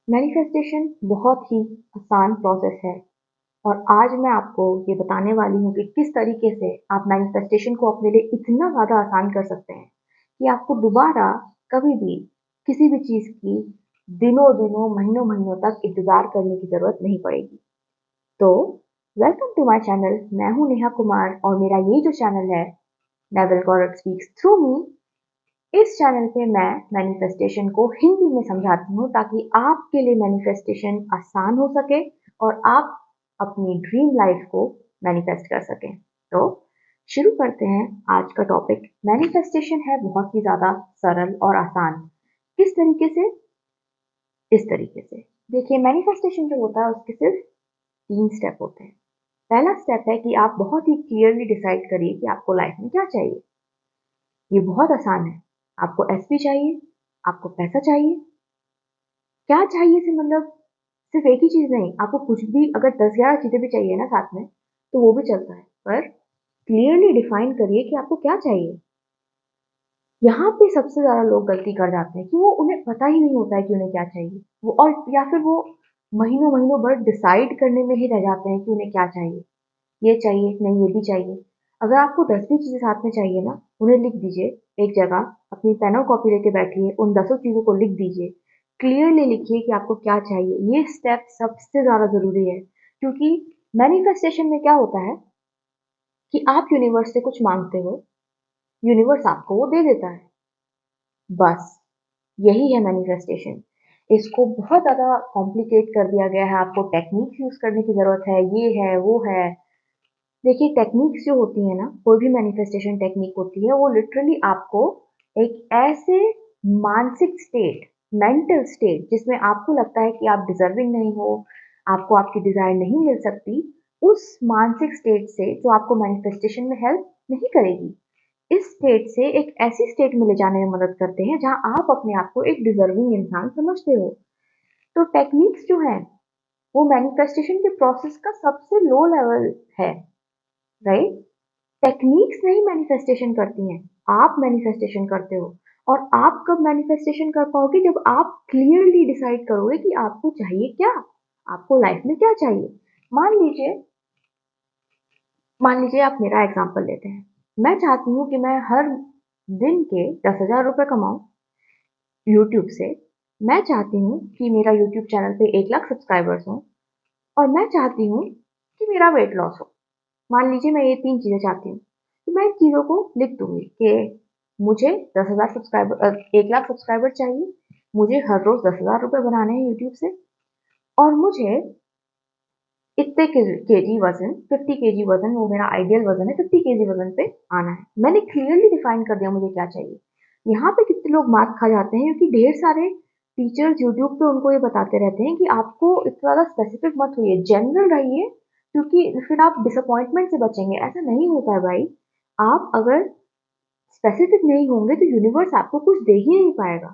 Manifestation बहुत ही आसान process है और आज मैं आपको ये बताने वाली हूँ कि किस तरीके से आप मैनिफेस्टेशन को अपने लिए इतना ज़्यादा आसान कर सकते हैं कि आपको दोबारा कभी भी किसी भी चीज़ की दिनों-दिनों, महीनों-महीनों तक इंतज़ार करने की ज़रूरत नहीं पड़ेगी। तो वेलकम टू माय चैनल। मैं हूँ नेहा कुमार और मेरा ये जो चैनल है, नेवल गॉड स्पीक्स थ्रू मी। इस चैनल पे मैं मैनिफेस्टेशन को हिंदी में समझाती हूँ ताकि आपके लिए मैनिफेस्टेशन आसान हो सके और आप अपनी ड्रीम लाइफ को मैनिफेस्ट कर सकें। तो शुरू करते हैं आज का टॉपिक। मैनिफेस्टेशन है बहुत ही ज़्यादा सरल और आसान। किस तरीके से? इस तरीके से। देखिए, मैनिफेस्टेशन जो होता है उसके सिर्फ 3 स्टेप होते हैं। पहला स्टेप है कि आप बहुत ही क्लियरली डिसाइड करिए कि आपको लाइफ में क्या चाहिए। ये बहुत आसान है। आपको एसपी चाहिए, आपको पैसा चाहिए। क्या चाहिए से मतलब सिर्फ एक ही चीज़ नहीं, आपको कुछ भी अगर 10-11 चीज़ें भी चाहिए ना साथ में, तो वो भी चलता है। पर क्लियरली डिफाइन करिए कि आपको क्या चाहिए। यहाँ पे सबसे ज़्यादा लोग गलती कर जाते हैं कि वो उन्हें पता ही नहीं होता है कि उन्हें क्या चाहिए। वो और या फिर वो महीनों-महीनों भर डिसाइड करने में ही रह जाते हैं कि उन्हें क्या चाहिए। ये चाहिए, नहीं ये भी चाहिए। अगर आपको 10 भी चीज़ें साथ में चाहिए ना, उन्हें लिख दीजिए एक जगह, अपनी पेन और कॉपी लेके बैठिए, उन 10 चीज़ों को लिख दीजिए। क्लियरली लिखिए कि आपको क्या चाहिए। ये स्टेप सबसे ज़्यादा ज़रूरी है क्योंकि मैनिफेस्टेशन में क्या होता है कि आप यूनिवर्स से कुछ माँगते हो, यूनिवर्स आपको वो दे देता है। बस, यही है मैनिफेस्टेशन। इसको बहुत ज़्यादा कॉम्प्लिकेट कर दिया गया है, आपको टेक्निक्स यूज़ करने की ज़रूरत है, ये है, वो है। देखिए, टेक्निक्स जो होती है ना, कोई भी मैनिफेस्टेशन टेक्निक होती है, वो लिटरली आपको एक ऐसे मानसिक स्टेट, मेंटल स्टेट जिसमें आपको लगता है कि आप डिजर्विंग नहीं हो, आपको आपकी डिजायर नहीं मिल सकती, उस मानसिक स्टेट से जो आपको मैनिफेस्टेशन में हेल्प नहीं करेगी, इस स्टेट से एक ऐसी स्टेट में ले जाने में मदद करते हैं जहां आप अपने आप को एक डिजर्विंग इंसान समझते हो। तो टेक्निक्स जो है वो मैनिफेस्टेशन के प्रोसेस का सबसे लो लेवल है, राइट? टेक्निक्स नहीं मैनिफेस्टेशन करती हैं, आप मैनिफेस्टेशन करते हो। और आप कब मैनिफेस्टेशन कर पाओगे? जब आप क्लियरली डिसाइड करोगे कि आपको चाहिए क्या, आपको लाइफ में क्या चाहिए। मान लीजिए मान लीजिए आप मेरा एग्जांपल लेते हैं। मैं चाहती हूँ कि मैं हर दिन के 10,000 रुपए कमाऊं यूट्यूब से। मैं चाहती हूँ कि मेरा यूट्यूब चैनल पे 1 लाख सब्सक्राइबर्स हों और मैं चाहती हूँ कि मेरा वेट लॉस हो। मान लीजिए मैं ये 3 चीज़ें चाहती हूँ, तो मैं इन चीज़ों को लिख दूँगी कि मुझे 1 लाख सब्सक्राइबर चाहिए, मुझे हर रोज़ 10,000 रुपए बनाने हैं यूट्यूब से और मुझे इतने केजी वज़न 50 केजी वज़न वो मेरा आइडियल वज़न है, 50 केजी वज़न पे आना है। मैंने क्लियरली डिफाइन कर दिया मुझे क्या चाहिए। यहाँ पे कितने लोग मात खा जाते हैं क्योंकि ढेर सारे टीचर्स यूट्यूब पे उनको ये बताते रहते हैं कि आपको इतना ज़्यादा स्पेसिफिक मत होइए, जनरल रहिए क्योंकि फिर आप डिसअपॉइंटमेंट से बचेंगे। ऐसा नहीं होता है भाई। आप अगर स्पेसिफिक नहीं होंगे तो यूनिवर्स आपको कुछ दे ही नहीं पाएगा।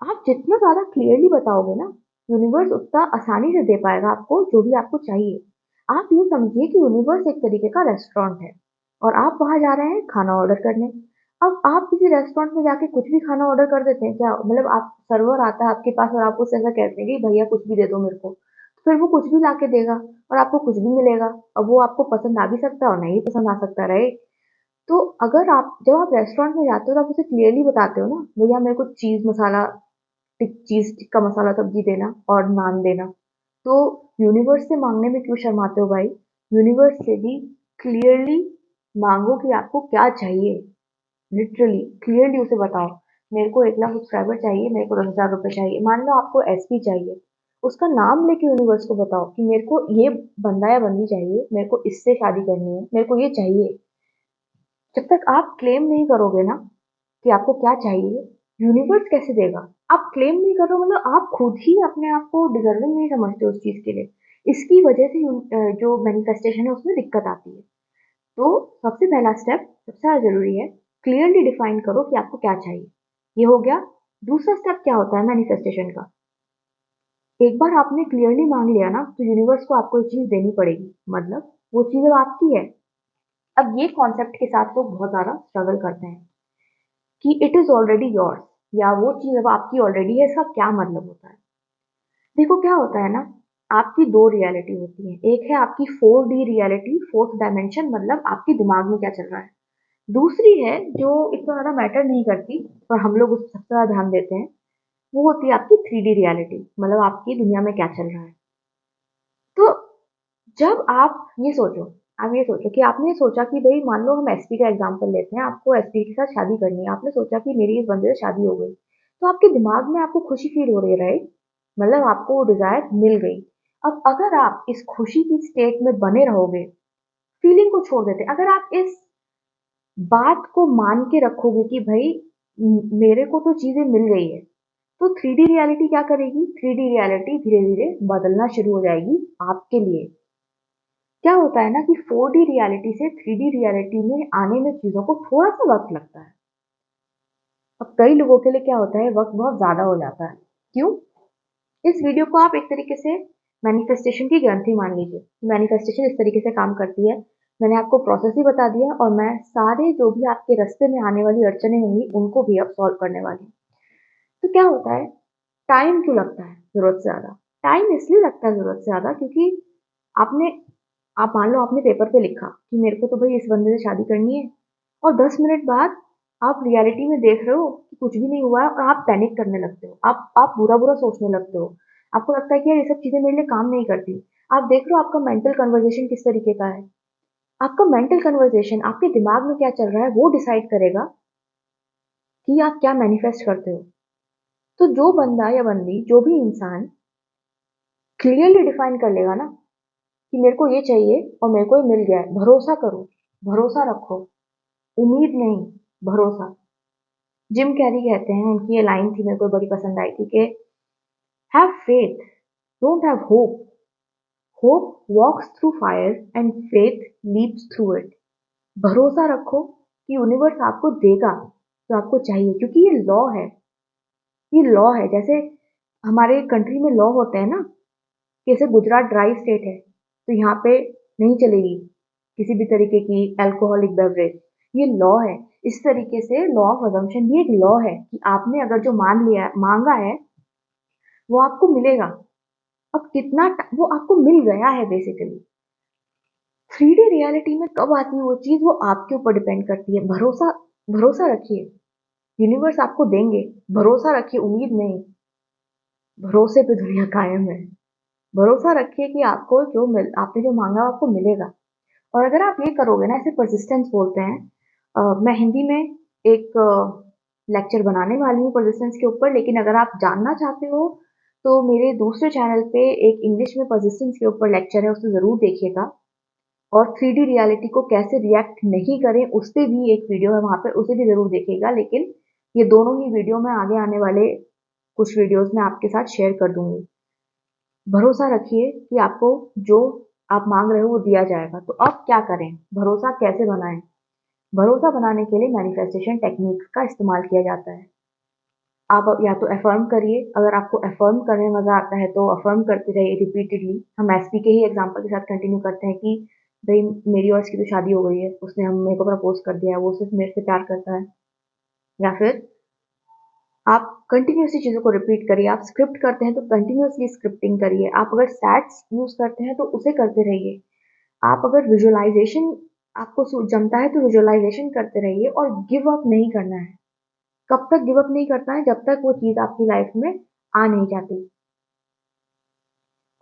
आप जितना ज़्यादा क्लियरली बताओगे ना, यूनिवर्स उतना आसानी से दे पाएगा आपको जो भी आपको चाहिए। आप ये समझिए कि यूनिवर्स एक तरीके का रेस्टोरेंट है और आप वहाँ जा रहे हैं खाना ऑर्डर करने। अब आप किसी रेस्टोरेंट में जाके कुछ भी खाना ऑर्डर कर देते हैं क्या? मतलब आप सर्वर आता है आपके पास और आप उससे ऐसा कहते हैं कि भैया कुछ भी दे दो मेरे को। तो फिर वो कुछ भी लाके देगा और आपको कुछ भी मिलेगा। अब वो आपको पसंद आ भी सकता है और नहीं भी पसंद आ सकता है, राइट? तो अगर आप जब आप रेस्टोरेंट में जाते हो तो आप उसे क्लियरली बताते हो ना, भैया मेरे को चीज़ मसाला चीज़ टिक्का मसाला सब्जी देना और नान देना। तो यूनिवर्स से माँगने में क्यों शर्माते हो भाई? यूनिवर्स से भी क्लियरली माँगो कि आपको क्या चाहिए। लिटरली क्लियरली उसे बताओ, मेरे को 1 लाख सब्सक्राइबर चाहिए, मेरे को 10,000 रुपए चाहिए। मान लो आपको एसपी चाहिए, उसका नाम लेके यूनिवर्स को बताओ कि मेरे को ये बंदा या बंदी चाहिए, मेरे को इससे शादी करनी है, मेरे को ये चाहिए। जब तक आप क्लेम नहीं करोगे ना कि आपको क्या चाहिए, यूनिवर्स कैसे देगा? आप क्लेम नहीं कर रहे हो मतलब आप खुद ही अपने आप को डिज़र्विंग नहीं समझते उस चीज़ के लिए। इसकी वजह से जो मैनिफेस्टेशन है उसमें दिक्कत आती है। तो सबसे पहला स्टेप सबसे ज़्यादा ज़रूरी है, क्लियरली डिफाइन करो कि आपको क्या चाहिए। ये हो गया। दूसरा स्टेप क्या होता है मैनिफेस्टेशन का? एक बार आपने क्लियरली माँग लिया ना, तो यूनिवर्स को आपको ये चीज़ देनी पड़ेगी। मतलब वो चीज़ अब आपकी है। अब ये कॉन्सेप्ट के साथ लोग बहुत ज़्यादा स्ट्रगल करते हैं कि इट इज़ ऑलरेडी योर्स या वो चीज़ अब आपकी ऑलरेडी है, इसका क्या मतलब होता है? देखो क्या होता है ना, आपकी 2 रियलिटी होती है। एक है आपकी 4D रियलिटी, फोर्थ डायमेंशन, मतलब आपके दिमाग में क्या चल रहा है। दूसरी है जो इतना ज़्यादा मैटर नहीं करती, पर हम लोग उस पर सबसे ज़्यादा ध्यान देते हैं, वो होती है आपकी 3D रियलिटी, मतलब आपकी दुनिया में क्या चल रहा है। तो जब आप ये सोचो कि आपने सोचा कि भई मान लो हम एसपी का एग्ज़ाम्पल लेते हैं, आपको एसपी के साथ शादी करनी है, आपने सोचा कि मेरी इस बंदे से शादी हो गई, तो आपके दिमाग में आपको खुशी फ़ील हो रही है, राइट? मतलब आपको वो डिज़ायर मिल गई। अब अगर आप इस खुशी की स्टेट में बने रहोगे, फीलिंग को छोड़ देते, अगर आप इस बात को मान के रखोगे कि भई मेरे को तो चीज़ें मिल गई है, तो 3D रियलिटी क्या करेगी? 3D रियलिटी धीरे-धीरे बदलना शुरू हो जाएगी आपके लिए। क्या होता है ना कि 4D रियलिटी से 3D रियलिटी में आने में चीज़ों को थोड़ा-सा वक़्त लगता है। अब कई लोगों के लिए क्या होता है, वक़्त बहुत ज़्यादा हो जाता है। क्यों? इस वीडियो को आप एक तरीके से मैनिफेस्टेशन की ग्रंथि मान लीजिए। मैनिफेस्टेशन इस तरीके से काम करती है, मैंने आपको प्रोसेस ही बता दिया और मैं सारे जो भी आपके रास्ते में आने वाली अड़चनें होंगी, उनको भी अब सॉल्व करने वाली हूँ। तो क्या होता है, टाइम क्यों लगता है ज़रूरत से ज़्यादा? टाइम इसलिए लगता है ज़रूरत से ज़्यादा क्योंकि आपने आप मान लो आपने पेपर पे लिखा कि मेरे को तो भई इस बंदे से शादी करनी है और 10 मिनट बाद आप रियलिटी में देख रहे हो कि कुछ भी नहीं हुआ है और आप पैनिक करने लगते हो। आप बुरा-बुरा सोचने लगते हो। आपको लगता है कि यार ये सब चीज़ें मेरे लिए काम नहीं करती। आप देख रहे हो आपका मेंटल कन्वर्सेशन किस तरीके का है। आपका मेंटल कन्वर्सेशन आपके दिमाग में क्या चल रहा है वो डिसाइड करेगा कि आप क्या मैनिफेस्ट करते हो। तो जो बंदा या बंदी, जो भी इंसान क्लियरली डिफाइन कर लेगा ना कि मेरे को ये चाहिए और मेरे को ये मिल गया है, भरोसा करो, भरोसा रखो, उम्मीद नहीं, भरोसा। जिम कैरी कहते हैं, उनकी ये लाइन थी मेरे को बड़ी पसंद आई थी कि have faith, don't have hope, hope walks through fire and faith leaps through it. भरोसा रखो कि यूनिवर्स आपको देगा जो आपको चाहिए, क्योंकि ये लॉ है। जैसे हमारे कंट्री में लॉ होते हैं ना, जैसे गुजरात ड्राई स्टेट है, तो यहाँ पे नहीं चलेगी किसी भी तरीके की अल्कोहलिक बेवरेज, ये लॉ है। इस तरीके से लॉ ऑफ अजम्पशन भी एक लॉ है कि आपने अगर जो मांगा है वो आपको मिलेगा। अब वो आपको मिल गया है बेसिकली। 3D रियलिटी में कब आती है वो चीज़, वो आपके ऊपर डिपेंड करती है। भरोसा भरोसा रखिए, यूनिवर्स आपको देंगे, भरोसा रखिए, उम्मीद नहीं, भरोसे पे दुनिया कायम है। भरोसा रखिए कि आपने जो मांगा आपको मिलेगा। और अगर आप ये करोगे ना, इसे परसिस्टेंस बोलते हैं। मैं हिंदी में एक लेक्चर बनाने वाली हूँ परसिस्टेंस के ऊपर, लेकिन अगर आप जानना चाहते हो तो मेरे दूसरे चैनल पे एक इंग्लिश में परसिस्टेंस के ऊपर लेक्चर है, उसे ज़रूर देखिएगा। और 3D रियलिटी को कैसे रिएक्ट नहीं करें उस पे भी एक वीडियो है वहाँ पे, उसे भी ज़रूर देखिएगा। लेकिन ये दोनों ही वीडियो मैं आगे आने वाले कुछ वीडियोज़ में आपके साथ शेयर कर दूँगी। भरोसा रखिए कि आपको जो आप माँग रहे हो वो दिया जाएगा। तो अब क्या करें? भरोसा कैसे बनाएँ? भरोसा बनाने के लिए मैनिफेस्टेशन टेक्निक्स का इस्तेमाल किया जाता है। आप या तो अफ़र्म करिए, अगर आपको अफ़र्म करने में मज़ा आता है तो अफ़र्म करते रहिए रिपीटेडली। हम एसपी के ही एग्ज़ाम्पल के साथ कंटिन्यू करते हैं कि भई मेरी और इसकी तो शादी हो गई है, उसने हम मेरे को प्रपोज़ कर दिया है, वो सिर्फ़ मेरे से प्यार करता है। या फिर आप कंटिन्यूअसली चीज़ों को रिपीट करिए, आप स्क्रिप्ट करते हैं तो कंटिन्यूअसली स्क्रिप्टिंग करिए, आप अगर सैट्स यूज़ करते हैं तो उसे करते रहिए। आप अगर विजुअलाइज़ेशन आपको जमता है तो विजुअलाइज़ेशन करते रहिए और गिव अप नहीं करना है। कब तक गिव अप नहीं करना है? जब तक वो चीज़ आपकी लाइफ में आ नहीं जाती।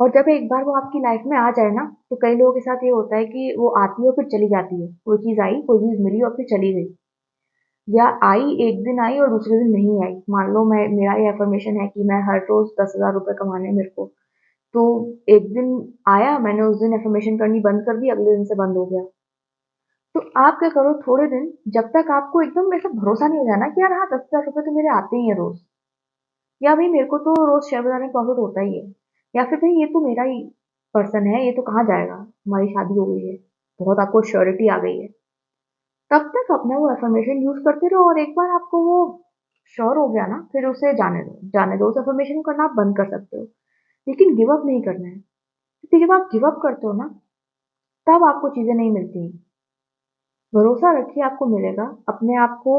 और जब एक बार वो आपकी लाइफ में आ जाए ना, तो कई लोगों के साथ ये होता है कि वो आती है और फिर चली जाती है। कोई चीज़ आई, कोई चीज़ मिली और फिर चली गई। या आई, एक दिन आई और दूसरे दिन नहीं आई। मान लो मेरा ये अफ़र्मेशन है कि मैं हर रोज़ 10,000 रुपए कमाने हैं मेरे को। तो एक दिन आया, मैंने उस दिन अफ़र्मेशन करनी बंद कर दी, अगले दिन से बंद हो गया। तो आप क्या करो, थोड़े दिन, जब तक आपको एकदम ऐसा भरोसा नहीं हो जाए ना कि यार हाँ, 10,000 रुपए तो मेरे आते ही हैं रोज़, या भई मेरे को तो रोज़ शेयर बाज़ार में प्रॉफ़िट होता ही है, या फिर भई ये तो मेरा ही पर्सन है, ये तो कहाँ जाएगा, हमारी शादी हो गई है, बहुत आपको श्योरिटी आ गई है। तब तक अपना वो अफ़र्मेशन यूज़ करते रहो और एक बार आपको वो श्योर हो गया ना, फिर उसे जाने दो, उस अफ़र्मेशन को करना आप बंद कर सकते हो। लेकिन गिव अप नहीं करना है, क्योंकि जब आप गिव अप करते हो ना, तब आपको चीज़ें नहीं मिलती हैं। भरोसा रखिए आपको मिलेगा, अपने आप को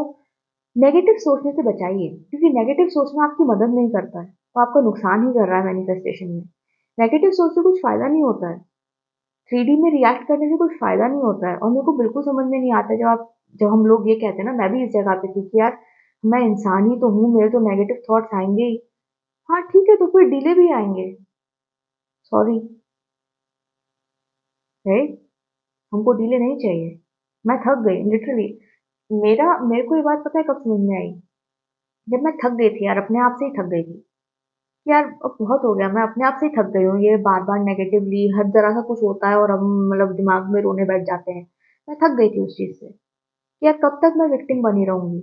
नेगेटिव सोचने से बचाइए, क्योंकि नेगेटिव सोचना आपकी मदद नहीं करता है। वो आपका नुकसान ही कर रहा है मैनिफेस्टेशन में। नेगेटिव सोच से कुछ फ़ायदा नहीं होता है। 3D में रिएक्ट करने से कुछ फ़ायदा नहीं होता है और मेरे को बिल्कुल समझ में नहीं आता जब हम लोग ये कहते हैं ना, मैं भी इस जगह पे थी कि यार मैं इंसान ही तो हूँ, मेरे तो नेगेटिव थॉट्स आएँगे ही। हाँ, ठीक है तो फिर डिले भी आएँगे। Sorry, right? हमको डिले नहीं चाहिए। मैं थक गई लिटरली। मेरे को ये बात पता है कब समझ में आई? जब मैं थक गई थी यार, अपने आप से ही थक गई थी। यार अब बहुत हो गया, मैं अपने आप से ही थक गई हूँ। ये बार-बार नेगेटिवली हर तरह का कुछ होता है और हम मतलब दिमाग में रोने बैठ जाते हैं। मैं थक गई थी उस चीज़ से। यार कब तक मैं विक्टिम बनी रहूँगी?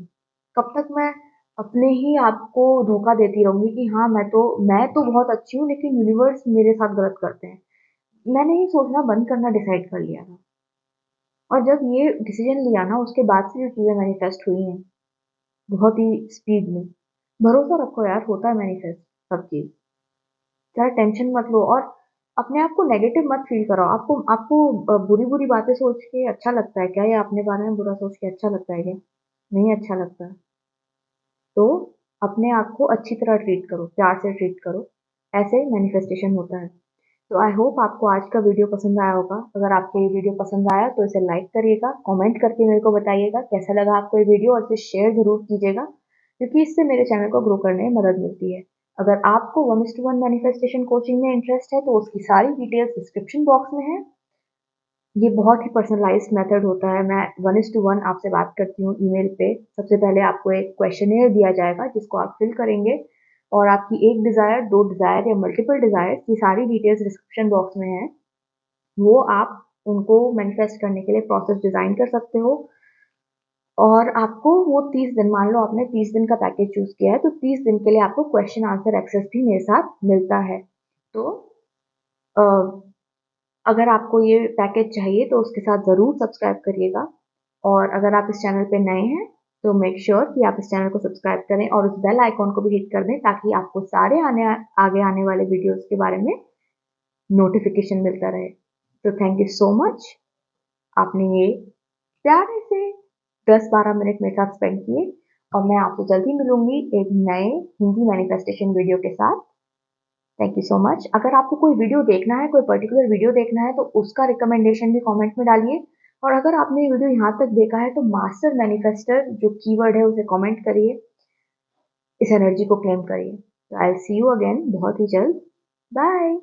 कब तक मैं अपने ही आप को धोखा देती रहूँगी कि हाँ, मैं तो बहुत अच्छी हूँ लेकिन यूनिवर्स मेरे साथ गलत करते हैं। मैंने ये सोचना बंद करना डिसाइड कर लिया था और जब ये डिसीज़न लिया ना उसके बाद से जो चीज़ें मैनिफेस्ट हुई हैं, बहुत ही स्पीड में। भरोसा रखो यार, होता है मैनिफेस्ट सब चीज़। ज़्यादा टेंशन मत लो और अपने आप को नेगेटिव मत फ़ील कराओ। आपको आपको बुरी-बुरी बातें सोच के अच्छा लगता है क्या या अपने बारे में बुरा सोच के अच्छा लगता है क्या? नहीं अच्छा लगता। तो अपने आप को अच्छी तरह ट्रीट करो, प्यार से ट्रीट करो, ऐसे मैनिफेस्टेशन होता है। तो आई होप आपको आज का वीडियो पसंद आया होगा। अगर आपको ये वीडियो पसंद आया तो इसे लाइक करिएगा, कमेंट करके मेरे को बताइएगा कैसा लगा आपको ये वीडियो और इसे शेयर ज़रूर कीजिएगा, क्योंकि इससे मेरे चैनल को ग्रो करने में मदद मिलती है। अगर आपको 1:1 मैनिफेस्टेशन कोचिंग में इंटरेस्ट है तो उसकी सारी डिटेल्स डिस्क्रिप्शन बॉक्स में है। ये बहुत ही पर्सनलाइज़्ड मेथड होता है। मैं 1:1 आपसे बात करती हूँ ईमेल पे। सबसे पहले आपको एक क्वेश्चनेयर दिया जाएगा जिसको आप फिल करेंगे और आपकी 1 डिज़ायर, 2 डिज़ायर या मल्टीपल डिज़ायर्स की सारी डिटेल्स डिस्क्रिप्शन बॉक्स में है। वो आप उनको मैनिफेस्ट करने के लिए प्रोसेस डिज़ाइन कर सकते हो और आपको वो 30 दिन, मान लो आपने 30 दिन का पैकेज चूज़ किया है, तो 30 दिन के लिए आपको क्वेश्चन आंसर एक्सेस भी मेरे साथ मिलता है। तो अ अगर आपको ये पैकेज चाहिए तो उसके साथ ज़रूर सब्सक्राइब करिएगा और अगर आप इस चैनल पे नए हैं तो मेक श्योर कि आप इस चैनल को सब्सक्राइब करें और उस बेल आइकॉन को भी हिट कर दें ताकि आपको सारे आगे आने वाले वीडियोस के बारे में नोटिफिकेशन मिलता रहे। तो थैंक यू सो मच, आपने ये प्यारे से 10-12 मिनट मेरे साथ स्पेंड किए और मैं आपसे जल्दी मिलूंगी एक नए हिंदी मैनिफेस्टेशन वीडियो के साथ। Thank you so much. अगर आपको कोई वीडियो देखना है, कोई पर्टिकुलर वीडियो देखना है तो उसका रिकमेंडेशन भी कमेंट में डालिए और अगर आपने ये वीडियो यहाँ तक देखा है तो मास्टर मैनिफेस्टर जो कीवर्ड है उसे कमेंट करिए, इस एनर्जी को क्लेम करिए। तो I will see you again बहुत ही जल्द। बाय।